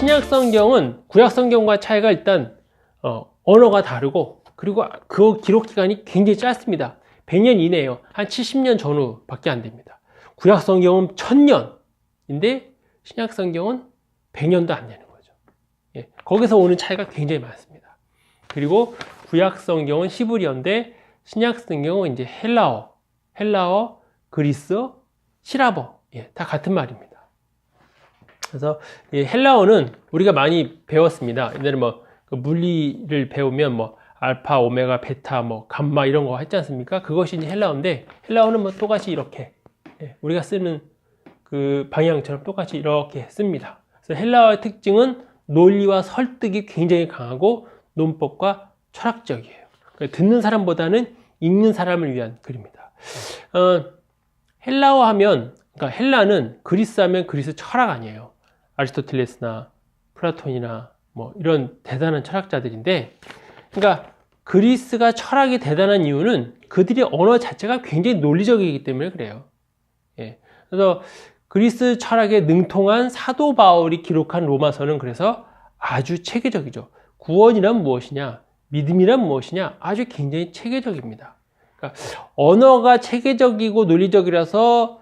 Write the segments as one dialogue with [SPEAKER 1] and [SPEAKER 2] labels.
[SPEAKER 1] 신약 성경은 구약 성경과 차이가 일단 언어가 다르고, 그리고 그 기록 기간이 굉장히 짧습니다. 100년 이내예요. 한 70년 전후밖에 안 됩니다. 구약 성경은 1000년인데 신약 성경은 100년도 안 되는 거죠. 예, 거기서 오는 차이가 굉장히 많습니다. 그리고 구약 성경은 히브리어인데 신약 성경은 이제 헬라어, 그리스어, 시라버, 예, 다 같은 말입니다. 그래서 이 헬라어는 우리가 많이 배웠습니다. 옛날에 뭐 그 물리를 배우면 뭐 알파, 오메가, 베타, 뭐 감마 이런 거 했지 않습니까? 그것이 이제 헬라어인데, 헬라어는 뭐 똑같이 이렇게, 예, 우리가 쓰는 그 방향처럼 똑같이 이렇게 씁니다. 그래서 헬라어의 특징은 논리와 설득이 굉장히 강하고 논법과 철학적이에요. 듣는 사람보다는 읽는 사람을 위한 글입니다. 헬라어 하면, 그러니까 헬라는 그리스 하면 그리스 철학 아니에요. 아리스토텔레스나 플라톤이나 뭐 이런 대단한 철학자들인데, 그러니까 그리스가 철학이 대단한 이유는 그들의 언어 자체가 굉장히 논리적이기 때문에 그래요. 예. 그래서 그리스 철학에 능통한 사도 바울이 기록한 로마서는 그래서 아주 체계적이죠. 구원이란 무엇이냐, 믿음이란 무엇이냐, 아주 굉장히 체계적입니다. 그러니까 언어가 체계적이고 논리적이라서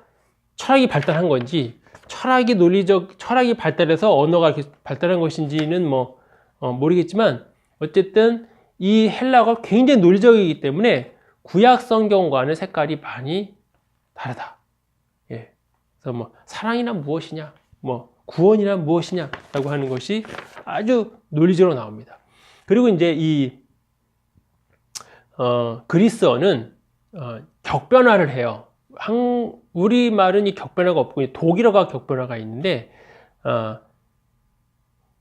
[SPEAKER 1] 철학이 발달한 건지, 철학이 발달해서 언어가 이렇게 발달한 것인지는 모르겠지만, 어쨌든 이 헬라어가 굉장히 논리적이기 때문에 구약 성경과는 색깔이 많이 다르다. 예. 그래서 뭐 사랑이란 무엇이냐, 뭐 구원이란 무엇이냐라고 하는 것이 아주 논리적으로 나옵니다. 그리고 이제 이 그리스어는 격변화를 해요. 우리말은 이 격변화가 없고 독일어가 격변화가 있는데,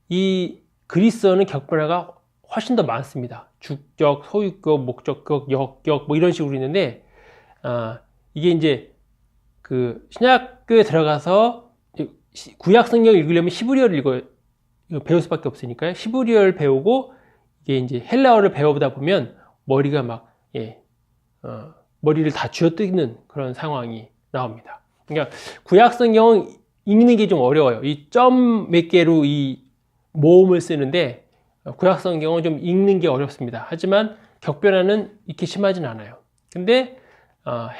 [SPEAKER 1] 이 그리스어는 격변화가 훨씬 더 많습니다. 주격, 소유격, 목적격, 역격 뭐 이런 식으로 있는데, 이게 이제 그 신약교에 들어가서 구약 성경을 읽으려면 히브리어를 배울 수밖에 없으니까요. 히브리어를 배우고 이게 이제 헬라어를 배워보다 보면 머리가 막 머리를 다 쥐어뜯는 그런 상황이 나옵니다. 그러니까 구약 성경은 읽는 게 좀 어려워요. 이 점 몇 개로 이 모음을 쓰는데 구약 성경은 좀 읽는 게 어렵습니다. 하지만 격변화는 이렇게 심하진 않아요. 근데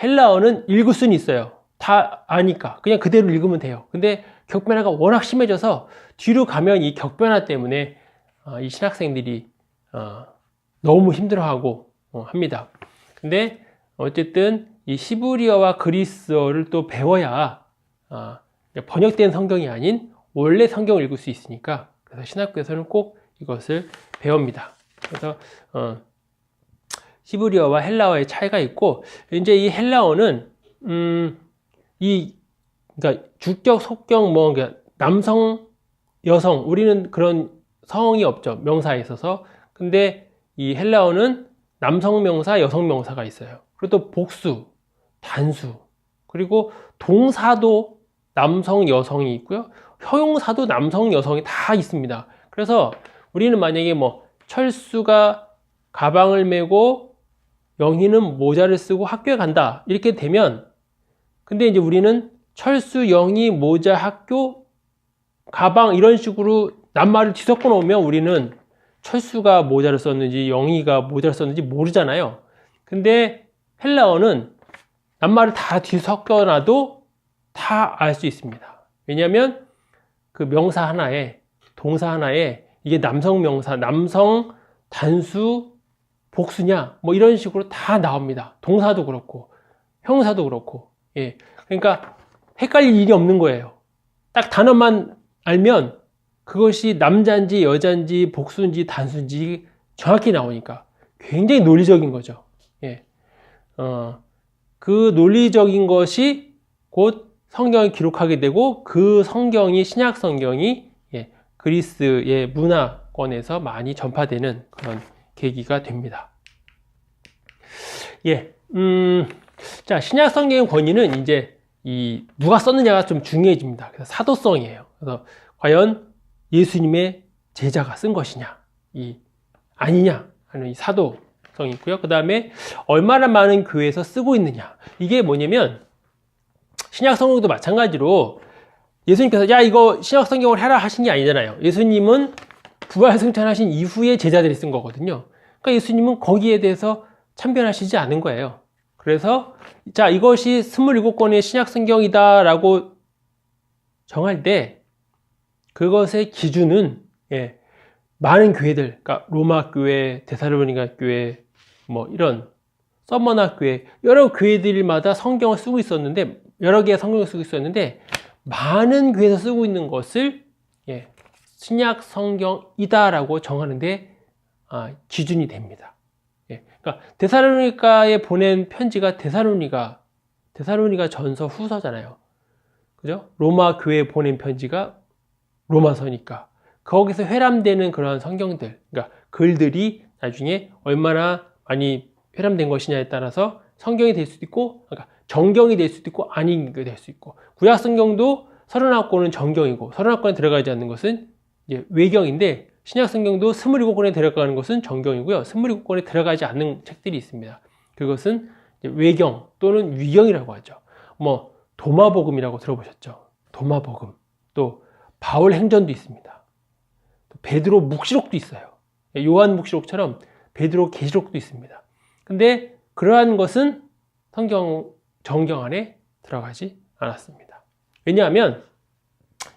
[SPEAKER 1] 헬라어는 읽을 수는 있어요. 다 아니까 그냥 그대로 읽으면 돼요. 근데 격변화가 워낙 심해져서 뒤로 가면 이 격변화 때문에 이 신학생들이 너무 힘들어하고 합니다. 근데 어쨌든 이 히브리어와 그리스어를 또 배워야 번역된 성경이 아닌 원래 성경을 읽을 수 있으니까, 그래서 신학교에서는 꼭 이것을 배웁니다. 그래서 히브리어와 헬라어의 차이가 있고, 이제 이 헬라어는 그러니까 주격, 속격, 그러니까 남성, 여성, 우리는 그런 성이 없죠, 명사에 있어서. 근데 이 헬라어는 남성 명사, 여성 명사가 있어요. 그리고 또 복수, 단수, 그리고 동사도 남성, 여성이 있고요. 형용사도 남성, 여성이 다 있습니다. 그래서 우리는 만약에 뭐 철수가 가방을 메고 영희는 모자를 쓰고 학교에 간다 이렇게 되면, 근데 이제 우리는 철수, 영희, 모자, 학교, 가방 이런 식으로 낱말을 뒤섞어 놓으면 우리는 철수가 모자를 썼는지 영희가 모자를 썼는지 모르잖아요. 근데 헬라어는 낱말을 다 뒤섞어 놔도 다 알 수 있습니다. 왜냐하면 그 명사 하나에, 동사 하나에 이게 남성 명사, 남성 단수, 복수냐 뭐 이런 식으로 다 나옵니다. 동사도 그렇고 형사도 그렇고. 예. 그러니까 헷갈릴 일이 없는 거예요. 딱 단어만 알면 그것이 남자인지 여자인지 복수인지 단수인지 정확히 나오니까 굉장히 논리적인 거죠. 예. 그 논리적인 것이 곧 성경을 기록하게 되고, 그 성경이, 신약 성경이 그리스의 문화권에서 많이 전파되는 그런 계기가 됩니다. 예. 자, 신약 성경의 권위는 이제 누가 썼느냐가 좀 중요해집니다. 그래서 사도성이에요. 그래서 과연 예수님의 제자가 쓴 것이냐, 아니냐 하는 이 사도성이 있고요. 그 다음에 얼마나 많은 교회에서 쓰고 있느냐. 이게 뭐냐면, 신약 성경도 마찬가지로 예수님께서 야 이거 신약 성경을 해라 하신 게 아니잖아요. 예수님은 부활 승천하신 이후에 제자들이 쓴 거거든요. 그러니까 예수님은 거기에 대해서 참견하시지 않은 거예요. 그래서 자 이것이 27권의 신약 성경이다 라고 정할 때 그것의 기준은 많은 교회들, 그러니까 로마 교회, 데살로니가 교회, 뭐 이런 서머나 교회, 여러 교회들마다 성경을 쓰고 있었는데, 여러 개의 성경을 쓰고 있었는데, 많은 교회에서 쓰고 있는 것을 신약 성경이다라고 정하는데 기준이 됩니다. 그러니까 데살로니가에 보낸 편지가 데살로니가 전서 후서잖아요. 그죠? 로마 교회에 보낸 편지가 로마서니까 거기서 회람되는 그러한 성경들, 그러니까 글들이 나중에 얼마나 많이 회람된 것이냐에 따라서 성경이 될 수도 있고, 그러니까 정경이 될 수도 있고 아닌 게 될 수 있고, 구약 성경도 39권은 정경이고 39권에 들어가지 않는 것은 이제 외경인데, 신약 성경도 27권에 들어가는 것은 정경이고요. 27권에 들어가지 않는 책들이 있습니다. 그것은 외경 또는 위경이라고 하죠. 뭐 도마복음이라고 들어보셨죠? 도마복음. 또 바울 행전도 있습니다. 또 베드로 묵시록도 있어요. 요한 묵시록처럼 베드로 계시록도 있습니다. 근데 그러한 것은 정경 안에 들어가지 않았습니다. 왜냐하면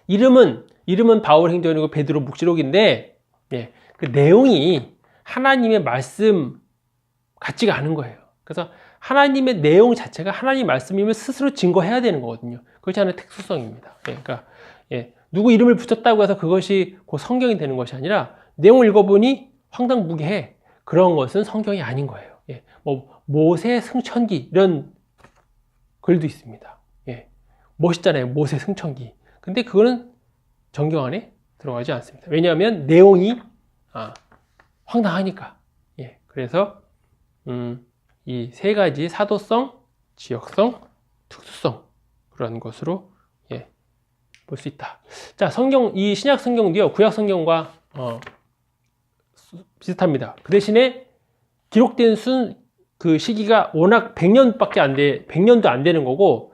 [SPEAKER 1] 이름은 바울 행전이고 베드로 묵시록인데 그 내용이 하나님의 말씀 같지가 않은 거예요. 그래서 하나님의 내용 자체가 하나님 말씀임을 스스로 증거해야 되는 거거든요. 그렇지 않은 특수성입니다. 그러니까 누구 이름을 붙였다고 해서 그것이 곧 성경이 되는 것이 아니라 내용을 읽어보니 황당무계해. 그런 것은 성경이 아닌 거예요. 뭐 모세 승천기 이런 글도 있습니다. 멋있잖아요. 모세 승천기. 근데 그거는 정경 안에 들어가지 않습니다. 왜냐하면 내용이 황당하니까. 그래서 이 세 가지 사도성, 지역성, 특수성 그런 것으로 볼 수 있다. 자, 이 신약 성경도요, 구약 성경과 비슷합니다. 그 대신에 기록된 그 시기가 워낙 100년도 안 되는 거고,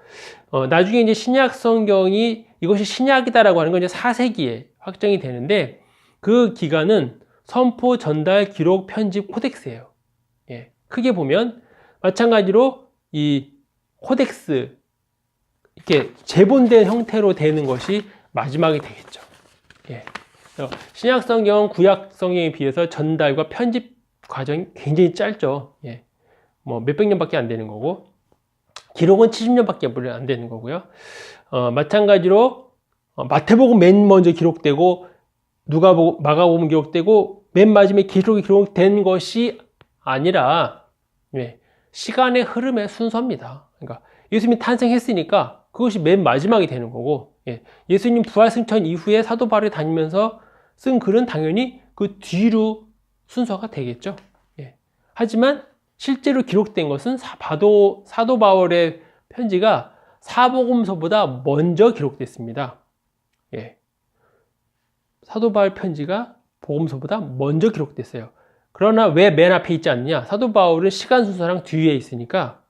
[SPEAKER 1] 나중에 이제 신약 성경이 이것이 신약이다라고 하는 건 이제 4세기에 확정이 되는데, 그 기간은 선포, 전달, 기록, 편집, 코덱스예요. 크게 보면 마찬가지로 이 코덱스, 이렇게 재본된 형태로 되는 것이 마지막이 되겠죠. 신약 성경, 구약 성경에 비해서 전달과 편집 과정이 굉장히 짧죠. 뭐 몇백 년밖에 안 되는 거고, 기록은 70년밖에 안 되는 거고요. 마찬가지로 마태복음 맨 먼저 기록되고, 누가복음, 마가복음 기록되고, 맨 마지막에 기록이 기록된 것이 아니라 시간의 흐름의 순서입니다. 그러니까 예수님이 탄생했으니까 그것이 맨 마지막이 되는 거고, 예수님 부활 승천 이후에 사도 바울이 다니면서 쓴 글은 당연히 그 뒤로 순서가 되겠죠. 하지만 실제로 기록된 것은 사도 바울의 편지가 사복음서보다 먼저 기록됐습니다. 사도 바울 편지가 복음서보다 먼저 기록됐어요. 그러나 왜 맨 앞에 있지 않느냐? 사도 바울은 시간 순서랑 뒤에 있으니까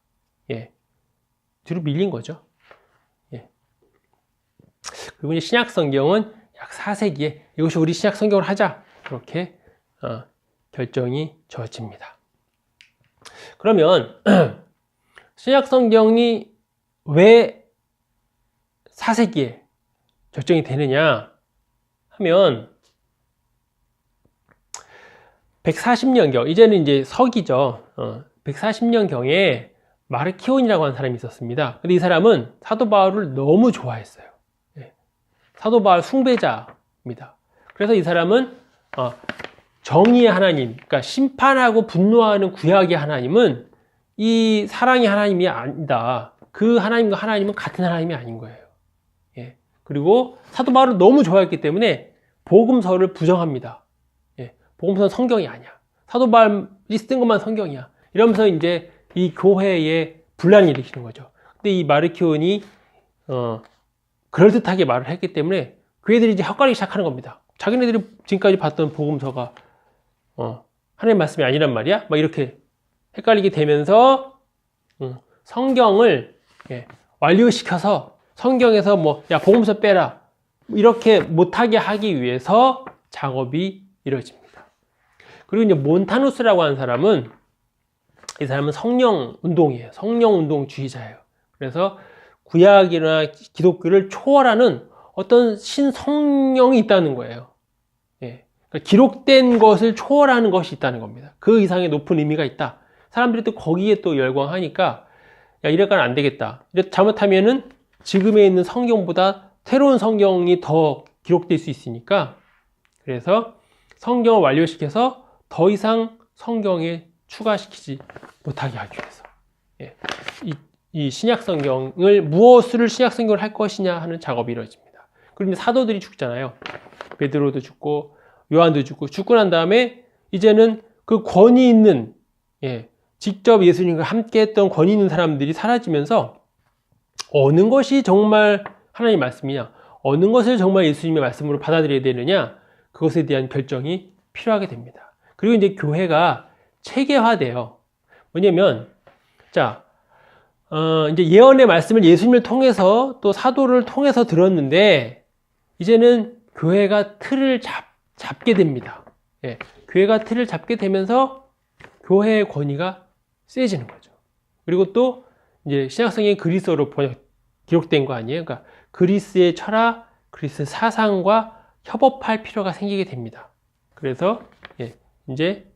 [SPEAKER 1] 뒤로 밀린 거죠. 그리고 이제 신약 성경은 약 4세기에 이것이 우리 신약 성경을 하자, 그렇게 결정이 지어집니다. 그러면 신약 성경이 왜 4세기에 결정이 되느냐 하면, 140년경, 이제는 이제 서기죠. 140년경에 마르키온이라고 하는 사람이 있었습니다. 근데 이 사람은 사도 바울을 너무 좋아했어요. 사도 바울 숭배자입니다. 그래서 이 사람은 정의의 하나님, 그러니까 심판하고 분노하는 구약의 하나님은 이 사랑의 하나님이 아니다. 그 하나님과 하나님은 같은 하나님이 아닌 거예요. 그리고 사도 바울을 너무 좋아했기 때문에 복음서를 부정합니다. 복음서는 성경이 아니야. 사도 바울이 쓴 것만 성경이야. 이러면서 이제 이 교회에 분란을 일으키는 거죠. 근데 이 마르키온이 그럴듯하게 말을 했기 때문에 교회들이 이제 헷갈리기 시작하는 겁니다. 자기네들이 지금까지 봤던 복음서가 하나님의 말씀이 아니란 말이야? 막 이렇게 헷갈리게 되면서 성경을 완료시켜서 성경에서 뭐, 야, 복음서 빼라. 이렇게 못하게 하기 위해서 작업이 이루어집니다. 그리고 이제 몬타누스라고 하는 사람은, 이 사람은 성령 운동이에요. 성령 운동주의자예요. 그래서 구약이나 기독교를 초월하는 어떤 신성령이 있다는 거예요. 예. 그러니까 기록된 것을 초월하는 것이 있다는 겁니다. 그 이상의 높은 의미가 있다. 사람들이 또 거기에 또 열광하니까, 야, 이래가는 안 되겠다. 잘못하면은 지금에 있는 성경보다 새로운 성경이 더 기록될 수 있으니까, 그래서 성경을 완료시켜서 더 이상 성경에 추가시키지 못하게 하기 위해서, 예. 이 신약 성경을, 무엇을 신약 성경을 할 것이냐 하는 작업이 이루어집니다. 그리고 이제 사도들이 죽잖아요. 베드로도 죽고 요한도 죽고 난 다음에 이제는 그 권위 있는, 예, 직접 예수님과 함께 했던 권위 있는 사람들이 사라지면서 어느 것이 정말 하나님의 말씀이냐, 어느 것을 정말 예수님의 말씀으로 받아들여야 되느냐, 그것에 대한 결정이 필요하게 됩니다. 그리고 이제 교회가 체계화돼요. 뭐냐면, 자, 이제 예언의 말씀을 예수님을 통해서 또 사도를 통해서 들었는데, 이제는 교회가 틀을 잡게 됩니다. 예, 교회가 틀을 잡게 되면서 교회의 권위가 세지는 거죠. 그리고 또 이제 신약성경이 그리스어로 기록된 거 아니에요? 그러니까 그리스의 철학, 그리스 사상과 협업할 필요가 생기게 됩니다. 그래서 예, 이제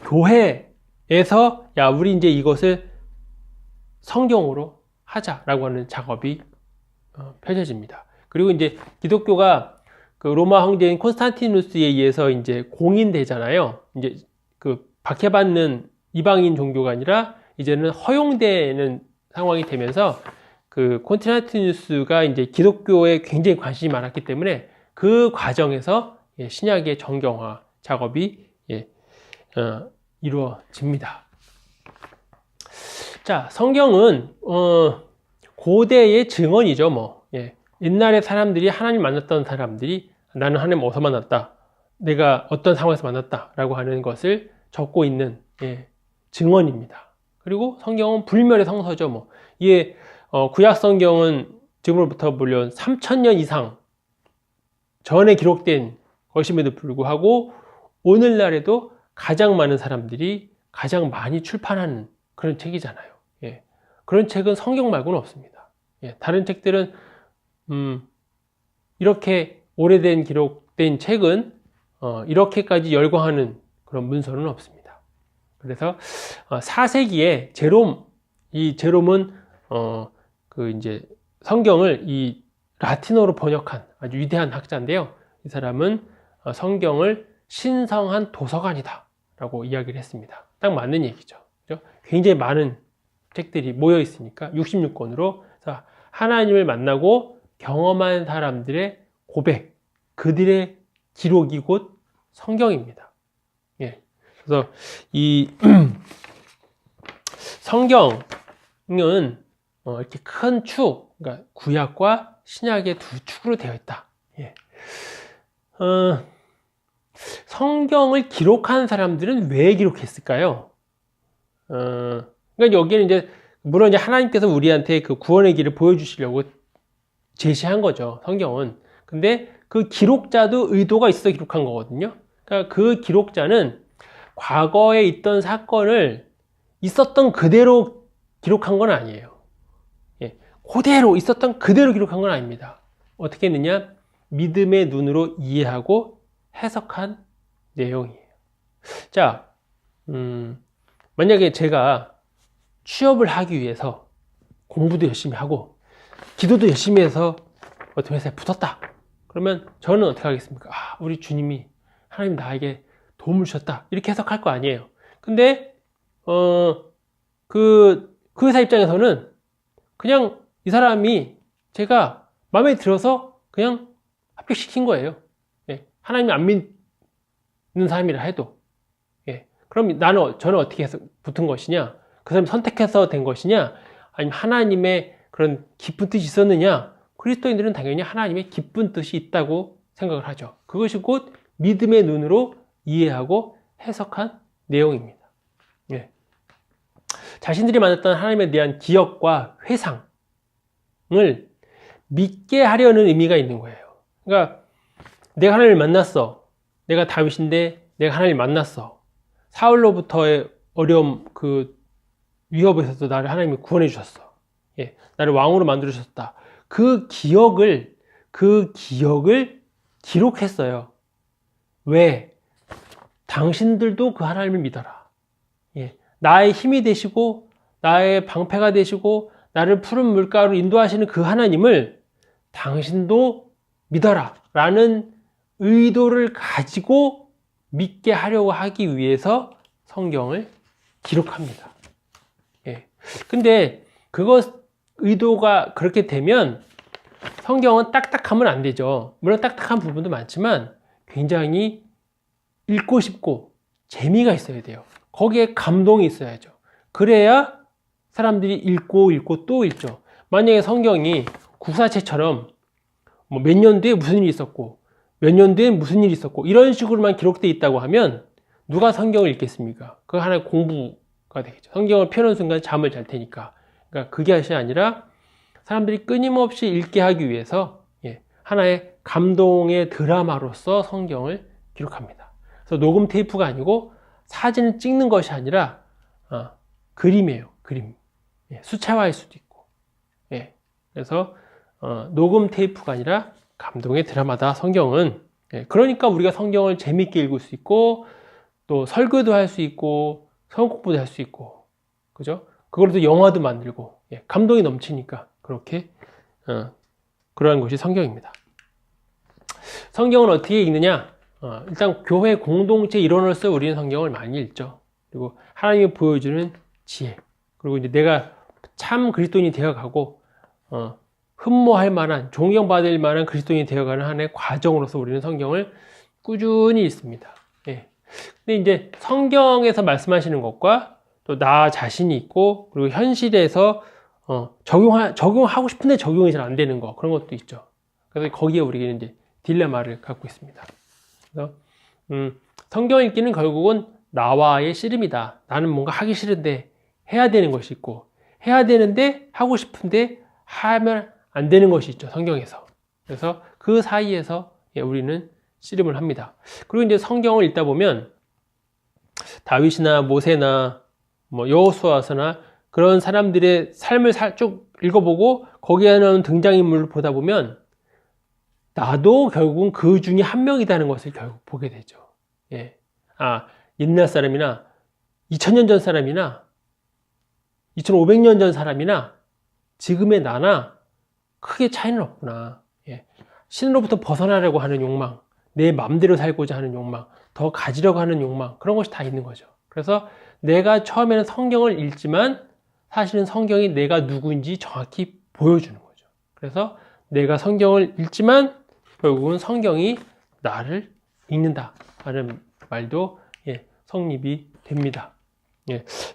[SPEAKER 1] 교회에서 야, 우리 이제 이것을 성경으로 하자라고 하는 작업이 펼쳐집니다. 그리고 이제 기독교가 그 로마 황제인 콘스탄티누스에 의해서 이제 공인되잖아요. 이제 그 박해받는 이방인 종교가 아니라 이제는 허용되는 상황이 되면서 그 콘스탄티누스가 이제 기독교에 굉장히 관심이 많았기 때문에 그 과정에서 신약의 정경화 작업이 이루어집니다. 자, 성경은 고대의 증언이죠, 뭐. 예. 옛날에 사람들이 하나님 만났던 사람들이 나는 하나님 어디서 만났다, 내가 어떤 상황에서 만났다 라고 하는 것을 적고 있는 증언입니다. 그리고 성경은 불멸의 성서죠, 뭐. 이게 구약 성경은 지금으로부터 물론 3000년 이상 전에 기록된 것임에도 불구하고 오늘날에도 가장 많은 사람들이 가장 많이 출판하는 그런 책이잖아요. 예. 그런 책은 성경 말고는 없습니다. 예. 다른 책들은 이렇게 오래된 기록된 책은 이렇게까지 열광하는 그런 문서는 없습니다. 그래서 4세기에 이 제롬은 그 이제 성경을 이 라틴어로 번역한 아주 위대한 학자인데요. 이 사람은 성경을 신성한 도서관이다 라고 이야기를 했습니다. 딱 맞는 얘기죠. 그렇죠? 굉장히 많은 책들이 모여 있으니까 66권으로 하나님을 만나고 경험한 사람들의 고백, 그들의 기록이 곧 성경입니다. 예. 그래서 이 성경은 이렇게 큰 축, 그러니까 구약과 신약의 두 축으로 되어 있다. 예. 성경을 기록한 사람들은 왜 기록했을까요? 그러니까 여기는 이제 물론 이제 하나님께서 우리한테 그 구원의 길을 보여주시려고 제시한 거죠, 성경은. 근데 그 기록자도 의도가 있어 기록한 거거든요. 그러니까 그 기록자는 과거에 있던 사건을 있었던 그대로 기록한 건 아니에요. 예, 그대로 있었던 그대로 기록한 건 아닙니다. 어떻게 했느냐? 믿음의 눈으로 이해하고 해석한 내용이에요. 자, 만약에 제가 취업을 하기 위해서 공부도 열심히 하고 기도도 열심히 해서 어떤 회사에 붙었다. 그러면 저는 어떻게 하겠습니까? 아, 우리 주님이 하나님 나에게 도움을 주셨다. 이렇게 해석할 거 아니에요. 근데 그 회사 입장에서는 그냥 이 사람이 제가 마음에 들어서 그냥 합격시킨 거예요. 예, 하나님이 안 믿는 사람이라 해도. 예, 그럼 저는 어떻게 해서 붙은 것이냐? 그 사람이 선택해서 된 것이냐? 아니면 하나님의 그런 깊은 뜻이 있었느냐? 그리스도인들은 당연히 하나님의 깊은 뜻이 있다고 생각을 하죠. 그것이 곧 믿음의 눈으로 이해하고 해석한 내용입니다. 예. 자신들이 만났던 하나님에 대한 기억과 회상, 믿게 하려는 의미가 있는 거예요. 그러니까 내가 하나님을 만났어. 내가 다윗인데 내가 하나님을 만났어. 사울로부터의 어려움, 그 위협에서도 나를 하나님이 구원해 주셨어. 예, 나를 왕으로 만들어 주셨다. 그 기억을 기록했어요. 왜? 당신들도 그 하나님을 믿어라. 예, 나의 힘이 되시고 나의 방패가 되시고 나를 푸른 물가로 인도하시는 그 하나님을 당신도 믿어라 라는 의도를 가지고 믿게 하려고 하기 위해서 성경을 기록합니다. 예. 근데 의도가 그렇게 되면 성경은 딱딱하면 안 되죠. 물론 딱딱한 부분도 많지만 굉장히 읽고 싶고 재미가 있어야 돼요. 거기에 감동이 있어야죠. 그래야 사람들이 읽고 또 읽죠. 만약에 성경이 국사책처럼 뭐 몇 년 뒤에 무슨 일이 있었고 몇 년 뒤에 무슨 일이 있었고 이런 식으로만 기록되어 있다고 하면 누가 성경을 읽겠습니까? 그거 하나의 공부가 되겠죠. 성경을 펴는 순간 잠을 잘 테니까. 그러니까 그게 아니라 사람들이 끊임없이 읽게 하기 위해서 하나의 감동의 드라마로서 성경을 기록합니다. 그래서 녹음 테이프가 아니고 사진을 찍는 것이 아니라 그림이에요. 그림. 수채화일 수도 있고. 그래서 녹음 테이프가 아니라 감동의 드라마다 성경은. 그러니까 우리가 성경을 재밌게 읽을 수 있고 또 설교도 할 수 있고 성경 공부도 할 수 있고 그죠? 그걸로 영화도 만들고 감동이 넘치니까 그렇게 그러한 것이 성경입니다. 성경은 어떻게 읽느냐? 일단 교회 공동체 일원으로서 우리는 성경을 많이 읽죠. 그리고 하나님이 보여주는 지혜, 그리고 이제 내가 참 그리스도인이 되어가고 흠모할 만한, 존경받을 만한 그리스도인이 되어가는 하나의 과정으로서 우리는 성경을 꾸준히 읽습니다. 근데 이제 성경에서 말씀하시는 것과 또 나 자신이 있고 그리고 현실에서 적용하고 싶은데 적용이 잘 안 되는 거, 그런 것도 있죠. 그래서 거기에 우리는 이제 딜레마를 갖고 있습니다. 그래서 성경 읽기는 결국은 나와의 씨름이다. 나는 뭔가 하기 싫은데 해야 되는 것이 있고, 해야 되는데 하고 싶은데 하면 안 되는 것이 있죠, 성경에서. 그래서 그 사이에서 우리는 씨름을 합니다. 그리고 이제 성경을 읽다 보면 다윗이나 모세나 뭐 여호수아서나 그런 사람들의 삶을 쭉 읽어보고 거기에 나오는 등장인물을 보다 보면 나도 결국은 그 중에 한 명이라는 것을 결국 보게 되죠. 옛날 사람이나 2000년 전 사람이나 2500년 전 사람이나 지금의 나나 크게 차이는 없구나. 신으로부터 벗어나려고 하는 욕망, 내 마음대로 살고자 하는 욕망, 더 가지려고 하는 욕망, 그런 것이 다 있는 거죠. 그래서 내가 처음에는 성경을 읽지만 사실은 성경이 내가 누구인지 정확히 보여주는 거죠. 그래서 내가 성경을 읽지만 결국은 성경이 나를 읽는다 하는 말도 성립이 됩니다.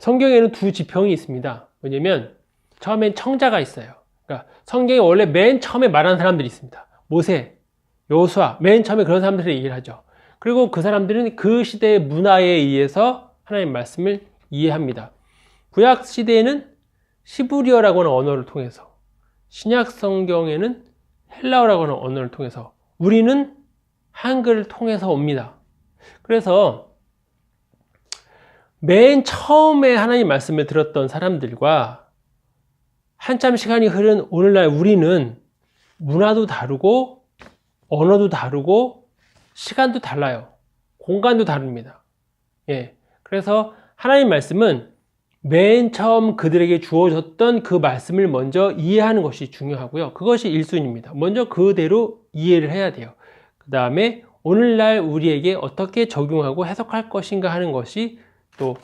[SPEAKER 1] 성경에는 두 지평이 있습니다. 왜냐면 처음엔 청자가 있어요. 그러니까 성경에 원래 맨 처음에 말하는 사람들이 있습니다. 모세, 여호수아, 맨 처음에 그런 사람들이 얘기를 하죠. 그리고 그 사람들은 그 시대의 문화에 의해서 하나님의 말씀을 이해합니다. 구약 시대에는 시브리어라고 하는 언어를 통해서, 신약 성경에는 헬라어라고 하는 언어를 통해서, 우리는 한글을 통해서 옵니다. 그래서 맨 처음에 하나님 말씀을 들었던 사람들과 한참 시간이 흐른 오늘날 우리는 문화도 다르고 언어도 다르고 시간도 달라요. 공간도 다릅니다. 그래서 하나님 말씀은 맨 처음 그들에게 주어졌던 그 말씀을 먼저 이해하는 것이 중요하고요. 그것이 1순위입니다. 먼저 그대로 이해를 해야 돼요. 그 다음에 오늘날 우리에게 어떻게 적용하고 해석할 것인가 하는 것이 또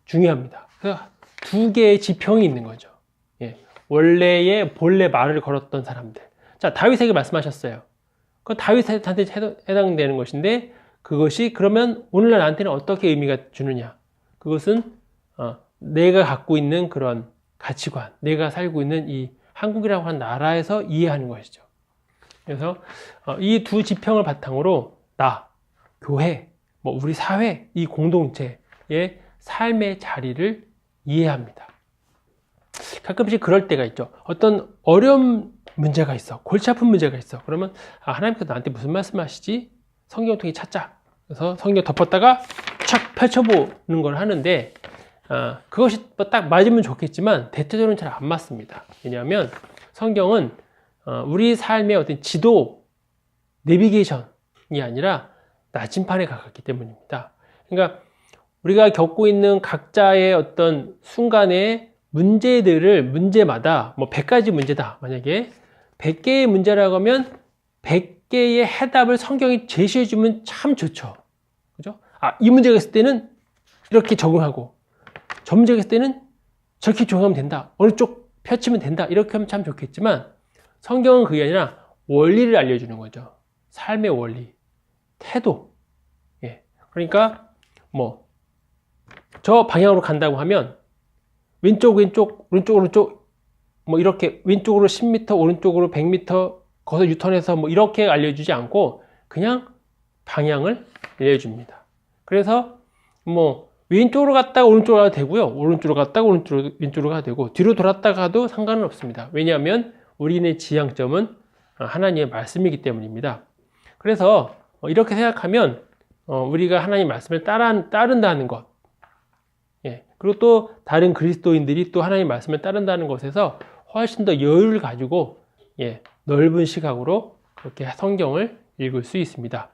[SPEAKER 1] 중요합니다. 그래서 두 개의 지평이 있는 거죠. 원래의 본래 말을 걸었던 사람들. 자, 다윗에게 말씀하셨어요. 그건 다윗한테 해당되는 것인데 그것이 그러면 오늘날 나한테는 어떻게 의미가 주느냐? 그것은 내가 갖고 있는 그런 가치관, 내가 살고 있는 이 한국이라고 하는 나라에서 이해하는 것이죠. 그래서 이 두 지평을 바탕으로 나, 교회, 우리 사회, 이 공동체의 삶의 자리를 이해합니다. 가끔씩 그럴 때가 있죠. 어떤 어려운 문제가 있어. 골치 아픈 문제가 있어. 그러면 하나님께서 나한테 무슨 말씀하시지? 성경을 통해 찾자. 그래서 성경 덮었다가 착 펼쳐보는 걸 하는데 그것이 딱 맞으면 좋겠지만 대체적으로는 잘 안 맞습니다. 왜냐하면 성경은 우리 삶의 어떤 지도, 내비게이션이 아니라 나침판에 가깝기 때문입니다. 그러니까 우리가 겪고 있는 각자의 어떤 순간의 문제들을 문제마다 100가지 문제다. 만약에 100개의 문제라고 하면 100개의 해답을 성경이 제시해 주면 참 좋죠. 그죠? 이 문제가 있을 때는 이렇게 적응하고 저 문제가 있을 때는 저렇게 적용하면 된다. 어느 쪽 펼치면 된다. 이렇게 하면 참 좋겠지만 성경은 그게 아니라 원리를 알려주는 거죠. 삶의 원리, 태도. 예. 그러니까 저 방향으로 간다고 하면 왼쪽, 오른쪽 이렇게 왼쪽으로 10m, 오른쪽으로 100m 거기서 유턴해서 이렇게 알려주지 않고 그냥 방향을 알려줍니다. 그래서 왼쪽으로 갔다가 오른쪽으로 가도 되고요. 오른쪽으로 갔다가 왼쪽으로 가도 되고 뒤로 돌았다가도 상관은 없습니다. 왜냐하면 우리의 지향점은 하나님의 말씀이기 때문입니다. 그래서 이렇게 생각하면 우리가 하나님의 말씀을 따른다는 것, 예. 그리고 또 다른 그리스도인들이 또 하나님의 말씀을 따른다는 것에서 훨씬 더 여유를 가지고 넓은 시각으로 그렇게 성경을 읽을 수 있습니다.